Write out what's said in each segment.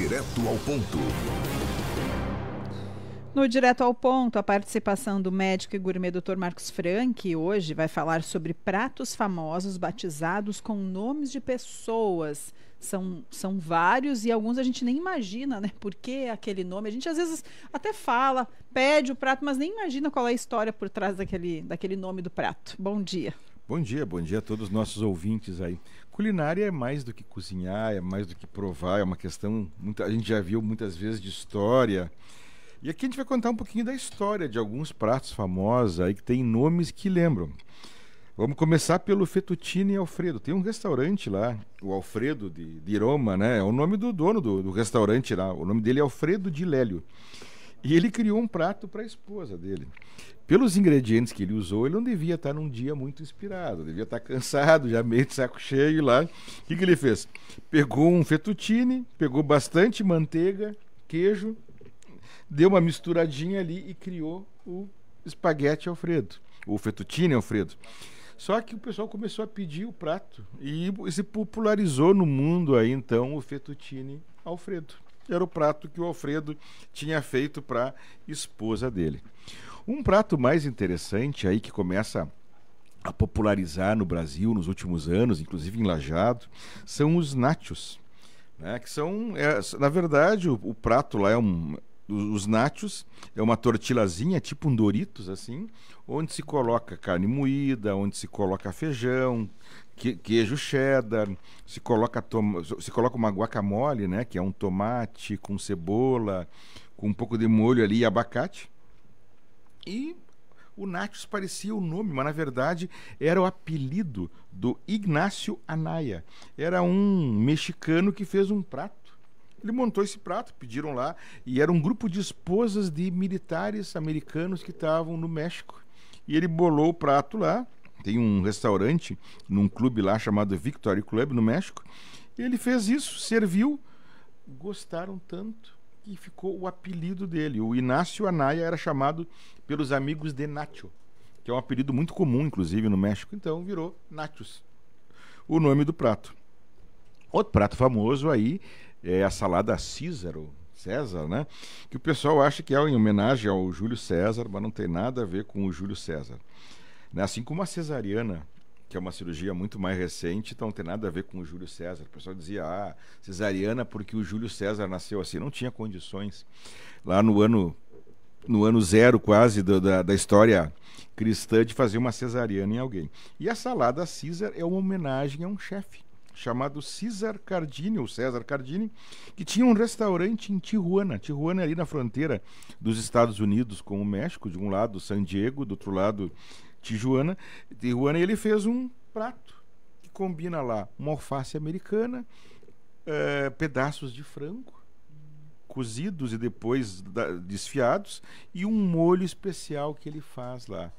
Direto ao ponto. No Direto ao Ponto, a participação do médico e gourmet Dr. Marcos Franck hoje vai falar sobre pratos famosos batizados com nomes de pessoas. São vários e alguns a gente nem imagina, né? Por que aquele nome? A gente às vezes até fala, pede o prato, mas nem imagina qual é a história por trás daquele nome do prato. Bom dia. Bom dia a todos os nossos ouvintes aí. Culinária é mais do que cozinhar, é mais do que provar, é uma questão, a gente já viu muitas vezes de história. E aqui a gente vai contar um pouquinho da história de alguns pratos famosos aí que tem nomes que lembram. Vamos começar pelo Fettuccine Alfredo. Tem um restaurante lá, o Alfredo de Roma, né? É o nome do dono do restaurante lá. O nome dele é Alfredo di Lelio. E ele criou um prato para a esposa dele. Pelos ingredientes que ele usou, ele não devia estar num dia muito inspirado, devia estar cansado, já meio de saco cheio lá. O que ele fez? Pegou um fettuccine, pegou bastante manteiga, queijo, deu uma misturadinha ali e criou o espaguete Alfredo, o fettuccine Alfredo. Só que o pessoal começou a pedir o prato e se popularizou no mundo aí então o fettuccine Alfredo. Era o prato que o Alfredo tinha feito para a esposa dele. Um prato mais interessante aí que começa a popularizar no Brasil nos últimos anos, inclusive em Lajeado, são os nachos, né? Que são, na verdade, o prato lá os nachos é uma tortilazinha, tipo um Doritos, assim, onde se coloca carne moída, onde se coloca feijão, queijo cheddar, se coloca uma guacamole, né, que é um tomate com cebola, com um pouco de molho ali e abacate. E o nachos parecia o nome, mas na verdade era o apelido do Ignacio Anaya. Era um mexicano que fez um prato. Ele montou esse prato, pediram lá, e era um grupo de esposas de militares americanos que estavam no México. E ele bolou o prato lá. Tem um restaurante num clube lá chamado Victory Club no México. E ele fez isso, serviu, gostaram tanto que ficou o apelido dele. O Ignacio Anaya era chamado pelos amigos de Nacho, que é um apelido muito comum, inclusive, no México. Então virou Nachos, o nome do prato. Outro prato famoso aí é a salada César, né? Que o pessoal acha que é em homenagem ao Júlio César, mas não tem nada a ver com o Júlio César. Assim como a cesariana, que é uma cirurgia muito mais recente, então não tem nada a ver com o Júlio César. O pessoal dizia, cesariana porque o Júlio César nasceu assim. Não tinha condições. Lá no ano zero quase da história cristã de fazer uma cesariana em alguém. E a salada César é uma homenagem a um chefe chamado César Cardini, ou César Cardini, que tinha um restaurante em Tijuana. Tijuana é ali na fronteira dos Estados Unidos com o México, de um lado San Diego, do outro lado Tijuana, e ele fez um prato que combina lá uma alface americana, pedaços de frango cozidos e depois desfiados e um molho especial que ele faz lá.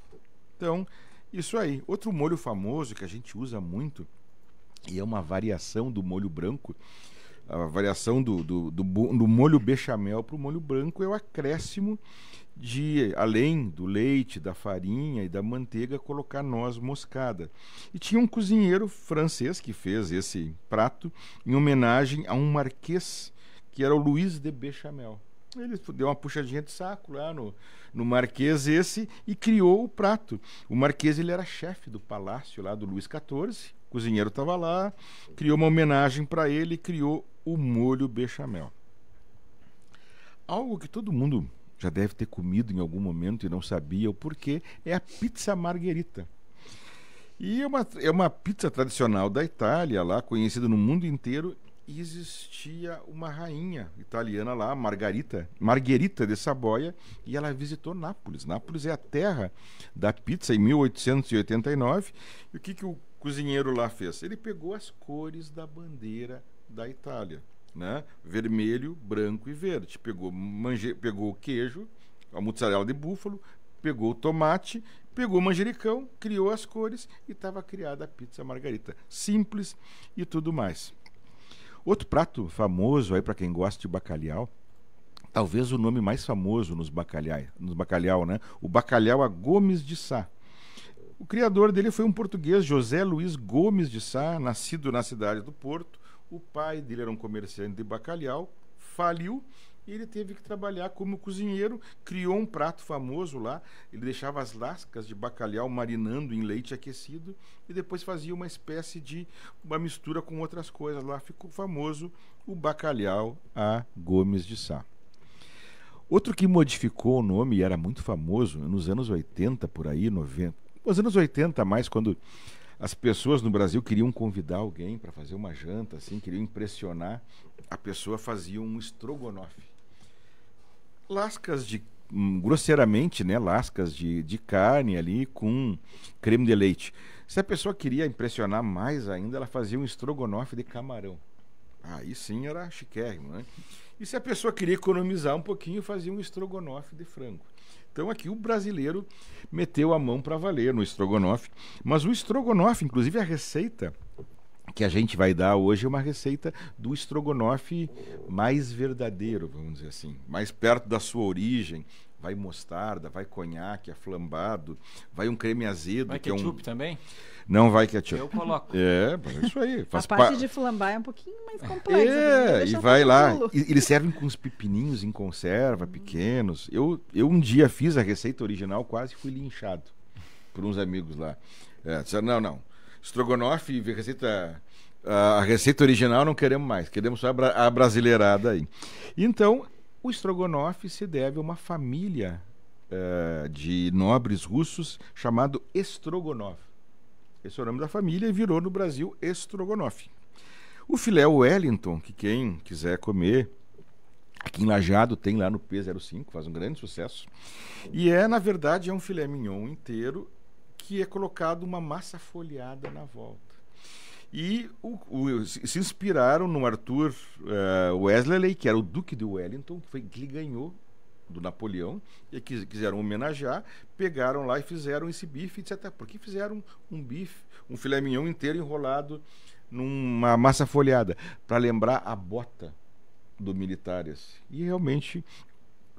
Então, isso aí. Outro molho famoso que a gente usa muito e é uma variação do molho branco, a variação do molho bechamel para o molho branco é o acréscimo de, além do leite, da farinha e da manteiga, colocar noz moscada. E tinha um cozinheiro francês que fez esse prato em homenagem a um marquês que era o Luiz de Bechamel. Ele deu uma puxadinha de saco lá no Marquês e criou o prato. O Marquês ele era chefe do palácio lá do Luís XIV, o cozinheiro estava lá, criou uma homenagem para ele e criou o molho bechamel. Algo que todo mundo já deve ter comido em algum momento e não sabia o porquê, é a pizza margherita. E é uma pizza tradicional da Itália, lá conhecida no mundo inteiro. E existia uma rainha italiana lá, Margherita de Saboia, e ela visitou Nápoles. Nápoles é a terra da pizza em 1889. E o que o cozinheiro lá fez? Ele pegou as cores da bandeira da Itália, né? Vermelho, branco e verde. Pegou o queijo, a mussarela de búfalo, pegou o tomate, pegou o manjericão, criou as cores e estava criada a pizza margarita. Simples e tudo mais. Outro prato famoso aí para quem gosta de bacalhau, talvez o nome mais famoso nos bacalhau, né? O bacalhau a Gomes de Sá. O criador dele foi um português, José Luiz Gomes de Sá, nascido na cidade do Porto. O pai dele era um comerciante de bacalhau, faliu e ele teve que trabalhar como cozinheiro, criou um prato famoso lá, ele deixava as lascas de bacalhau marinando em leite aquecido e depois fazia uma espécie de uma mistura com outras coisas lá, ficou famoso o bacalhau à Gomes de Sá. Outro que modificou o nome e era muito famoso nos anos 80, por aí, 90, nos anos 80 mais, quando as pessoas no Brasil queriam convidar alguém para fazer uma janta, assim, queriam impressionar, a pessoa fazia um estrogonofe. Lascas de, grosseiramente, né, lascas de carne ali com creme de leite. Se a pessoa queria impressionar mais ainda, ela fazia um estrogonofe de camarão. Aí sim era chiquérrimo, né? E se a pessoa queria economizar um pouquinho, fazia um estrogonofe de frango. Então aqui o brasileiro meteu a mão para valer no estrogonofe. Mas o estrogonofe, inclusive a receita que a gente vai dar hoje é uma receita do estrogonofe mais verdadeiro, vamos dizer assim, mais perto da sua origem. Vai mostarda, vai conhaque, aflambado, vai um creme azedo. Vai que ketchup é também? Não vai ketchup. Eu coloco. É isso aí. A parte de flambar é um pouquinho mais complexa. E vai lá. E eles servem com uns pepininhos em conserva, pequenos. Eu um dia fiz a receita original, quase fui linchado por uns amigos lá. Disseram, não. Estrogonofe, a receita original não queremos mais. Queremos só a brasileirada aí. Então, o estrogonofe se deve a uma família de nobres russos chamado Stroganov. Esse é o nome da família e virou no Brasil estrogonofe. O filé Wellington, que quem quiser comer, aqui em Lajeado tem lá no P05, faz um grande sucesso. E na verdade, é um filé mignon inteiro que é colocado uma massa folhada na volta. E se inspiraram no Arthur Wellesley, que era o Duque de Wellington, que ele ganhou do Napoleão, e que quiseram homenagear, pegaram lá e fizeram esse bife, etc. Porque fizeram um bife, um filé mignon inteiro enrolado numa massa folhada, para lembrar a bota do militares. E realmente,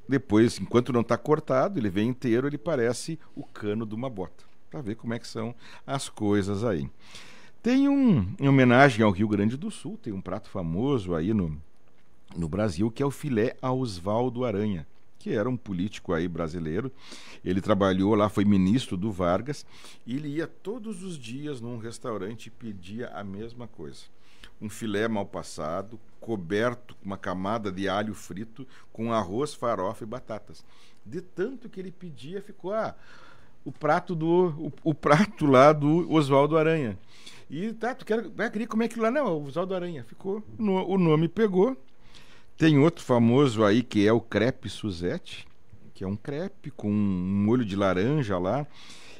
depois, enquanto não está cortado, ele vem inteiro, ele parece o cano de uma bota. Para ver como é que são as coisas aí. Tem em homenagem ao Rio Grande do Sul, tem um prato famoso aí no Brasil, que é o filé Oswaldo Aranha, que era um político aí brasileiro. Ele trabalhou lá, foi ministro do Vargas, e ele ia todos os dias num restaurante e pedia a mesma coisa. Um filé mal passado, coberto com uma camada de alho frito, com arroz, farofa e batatas. De tanto que ele pedia, ficou o prato lá do Oswaldo Aranha. E tu queria comer aquilo lá? Não, Oswaldo Aranha. Ficou, o nome pegou. Tem outro famoso aí que é o crepe Suzette, que é um crepe com um molho de laranja lá.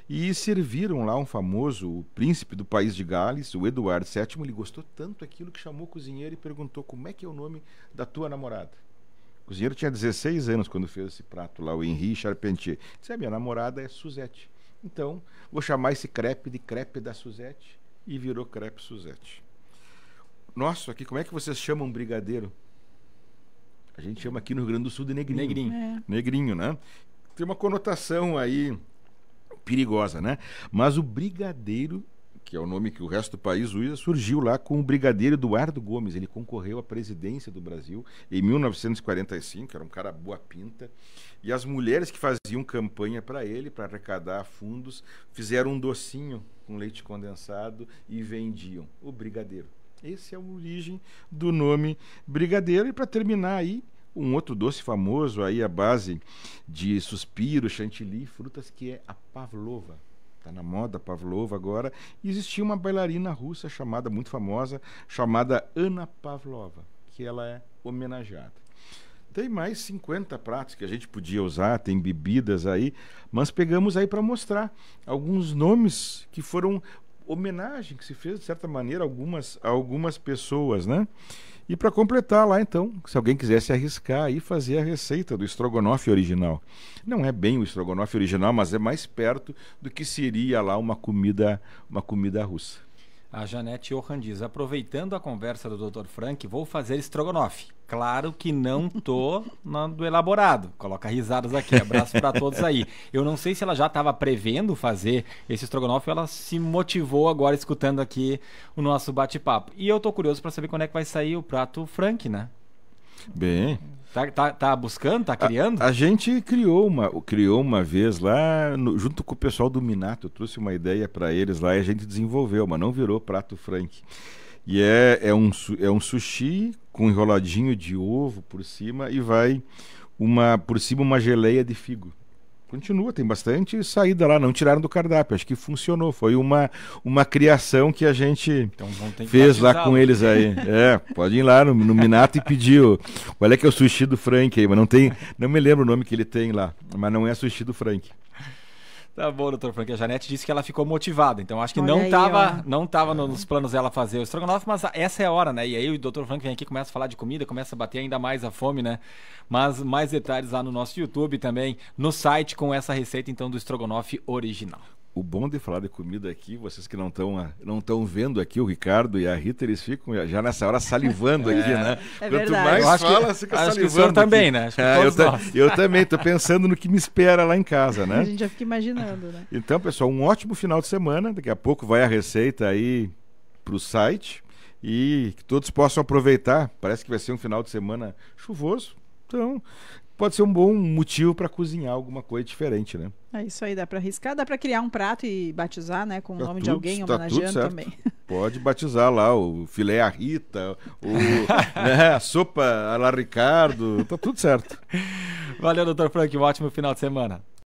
E serviram lá um famoso, o príncipe do país de Gales, o Eduardo VII. Ele gostou tanto daquilo que chamou o cozinheiro e perguntou: como é que é o nome da tua namorada? O cozinheiro tinha 16 anos quando fez esse prato lá, o Henri Charpentier. Disse: minha namorada é Suzette. Então, vou chamar esse crepe de crepe da Suzette. E virou crepe Suzette. Nossa, aqui, como é que vocês chamam brigadeiro? A gente chama aqui no Rio Grande do Sul de negrinho. Negrinho. Negrinho, né? Tem uma conotação aí perigosa, né? Mas o brigadeiro, que é o nome que o resto do país usa, surgiu lá com o brigadeiro Eduardo Gomes. Ele concorreu à presidência do Brasil em 1945, era um cara boa pinta. E as mulheres que faziam campanha para ele, para arrecadar fundos, fizeram um docinho com leite condensado e vendiam o brigadeiro. Essa é a origem do nome brigadeiro. E para terminar aí, um outro doce famoso aí à base de suspiro, chantilly, frutas, que é a pavlova. Está na moda a pavlova agora. E existia uma bailarina russa muito famosa, chamada Anna Pavlova, que ela é homenageada. Tem mais 50 pratos que a gente podia usar, tem bebidas aí, mas pegamos aí para mostrar alguns nomes que foram homenagem, que se fez de certa maneira a algumas pessoas, né? E para completar lá, então, se alguém quisesse arriscar aí, fazer a receita do estrogonofe original. Não é bem o estrogonofe original, mas é mais perto do que seria lá uma comida russa. A Janete Johan diz: aproveitando a conversa do Dr. Frank, vou fazer estrogonofe. Claro que não tô do elaborado. Coloca risadas aqui. Abraço para todos aí. Eu não sei se ela já estava prevendo fazer esse estrogonofe ou ela se motivou agora escutando aqui o nosso bate-papo. E eu tô curioso para saber quando é que vai sair o prato Frank, né? Bem. Tá buscando, tá criando? A gente criou uma vez lá, junto com o pessoal do Minato. Eu trouxe uma ideia para eles lá e a gente desenvolveu, mas não virou prato Frank. E é um sushi com enroladinho de ovo por cima e vai por cima uma geleia de figo. Continua, tem bastante saída lá, não tiraram do cardápio, acho que funcionou, foi uma criação que a gente fez lá com eles aí. Pode ir lá no Minato e pedir, olha que é o sushi do Frank aí, mas não me lembro o nome que ele tem lá, mas não é sushi do Frank. Tá bom, doutor Frank. A Janete disse que ela ficou motivada, então acho que Olha não tava nos planos dela fazer o estrogonofe, mas essa é a hora, né? E aí o doutor Frank vem aqui, começa a falar de comida, começa a bater ainda mais a fome, né? Mas mais detalhes lá no nosso YouTube também, no site com essa receita então do estrogonofe original. O bom de falar de comida aqui, vocês que não estão vendo aqui, o Ricardo e a Rita, eles ficam já nessa hora salivando aqui, né? É Quanto verdade. mais fala, fica salivando. Acho que o senhor também, né? Acho que eu também, estou pensando no que me espera lá em casa, né? A gente já fica imaginando, né? Então, pessoal, um ótimo final de semana. Daqui a pouco vai a receita aí para o site e que todos possam aproveitar. Parece que vai ser um final de semana chuvoso, então pode ser um bom motivo para cozinhar alguma coisa diferente, né? É isso aí, dá para arriscar, dá para criar um prato e batizar, né, com o nome de alguém, tá homenageando também. Pode batizar lá o filé à Rita, né, a sopa à la Ricardo, tá tudo certo. Valeu, doutor Frank, um ótimo final de semana.